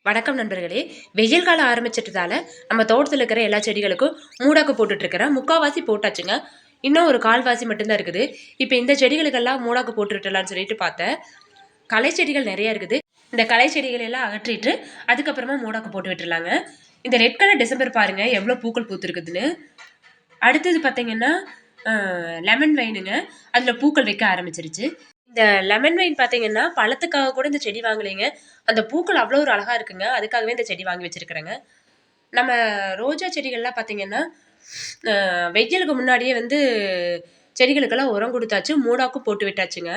வணக்கம் நண்பர்களே. வெயில் காலம் ஆரம்பிச்சிட்டதால நம்ம தோட்டத்தில் இருக்கிற எல்லா செடிகளுக்கும் மூடாக்கு போட்டுட்டு இருக்கிறேன். முக்கால்வாசி போட்டாச்சுங்க. இன்னும் ஒரு கால்வாசி மட்டும்தான் இருக்குது. இப்போ இந்த செடிகளுக்கெல்லாம் மூடாக்கு போட்டுட்டலாம்னு சொல்லிட்டு பார்த்தேன். களை செடிகள் நிறைய இருக்குது. இந்த களை செடிகள் எல்லாம் அகற்றிட்டு அதுக்கப்புறமா மூடாக்கு போட்டு விட்டுருலாங்க. இந்த ரெட் கலர் டிசம்பர் பாருங்க எவ்வளோ பூக்கள் பூத்துருக்குதுன்னு. அடுத்தது பார்த்தீங்கன்னா லெமன் வைனுங்க. அதில் பூக்கள் வைக்க ஆரம்பிச்சிருச்சு. இந்த லெமன் வைன் பார்த்தீங்கன்னா பழத்துக்காக கூட இந்த செடி வாங்கலைங்க. அந்த பூக்கள் அவ்வளோ ஒரு அழகா இருக்குங்க. அதுக்காகவே இந்த செடி வாங்கி வச்சிருக்கிறேங்க. நம்ம ரோஜா செடிகள்லாம் பார்த்தீங்கன்னா வெயிலுக்கு முன்னாடியே வந்து செடிகளுக்கெல்லாம் உரம் கொடுத்தாச்சு, மூடாக்கும் போட்டு விட்டாச்சுங்க.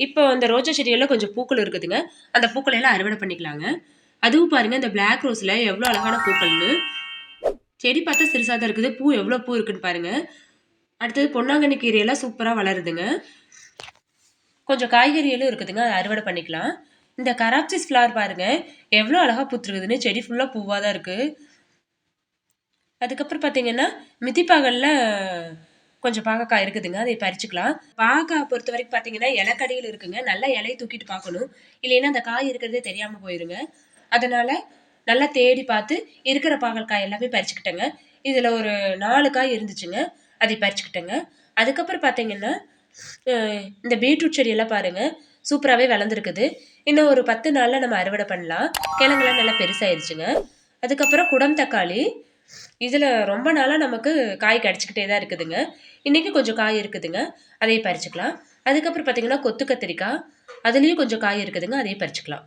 இப்போ அந்த ரோஜா செடியெல்லாம் கொஞ்சம் பூக்கள் இருக்குதுங்க. அந்த பூக்களை எல்லாம் அறுவடை பண்ணிக்கலாங்க. அதுவும் பாருங்க இந்த பிளாக் ரோஸ்ல எவ்வளோ அழகான பூக்கள்னு. செடி பார்த்தா சிறுசாக தான் இருக்குது. பூ எவ்வளோ பூ இருக்குன்னு பாருங்க. அடுத்தது பொன்னாங்கண்ணி கீரையெல்லாம் சூப்பராக வளருதுங்க. கொஞ்சம் காய்கறிகளும் இருக்குதுங்க. அதை அறுவடை பண்ணிக்கலாம். இந்த கராப்சிஸ் ஃப்ளவர் பாருங்க எவ்வளோ அழகாக பூத்துருக்குதுன்னு. செடி ஃபுல்லாக பூவாக தான் இருக்குது. அதுக்கப்புறம் பார்த்தீங்கன்னா மிதிப்பாகலில் கொஞ்சம் பாகக்காய் இருக்குதுங்க. அதை பறிச்சுக்கலாம். பாகக்காய் பொறுத்த வரைக்கும் பார்த்தீங்கன்னா இலக்கடியில் இருக்குங்க. நல்லா இலையை தூக்கிட்டு பார்க்கணும். இல்லைன்னா அந்த காய் இருக்கிறதே தெரியாமல் போயிருங்க. அதனால் நல்லா தேடி பார்த்து இருக்கிற பாகற்காய் எல்லாமே பறிச்சுக்கிட்டேங்க. இதில் ஒரு 4 காய் இருந்துச்சுங்க. அதை பறிச்சுக்கிட்டேங்க. அதுக்கப்புறம் பார்த்தீங்கன்னா இந்த பீட்ரூட் செடியெல்லாம் பாருங்கள் சூப்பராகவே வளர்ந்துருக்குது. இன்னும் ஒரு 10 நாளில் நம்ம அறுவடை பண்ணலாம். கிழங்குலாம் நல்லா பெருசாகிடுச்சுங்க. அதுக்கப்புறம் குடம் தக்காளி. இதில் ரொம்ப நாளாக நமக்கு காய் கிடச்சிக்கிட்டே தான் இருக்குதுங்க. இன்றைக்கி கொஞ்சம் காய் இருக்குதுங்க. அதையும் பறிச்சுக்கலாம். அதுக்கப்புறம் பார்த்திங்கன்னா கொத்து கத்திரிக்காய். அதுலேயும் கொஞ்சம் காய் இருக்குதுங்க. அதையும் பறிச்சுக்கலாம்.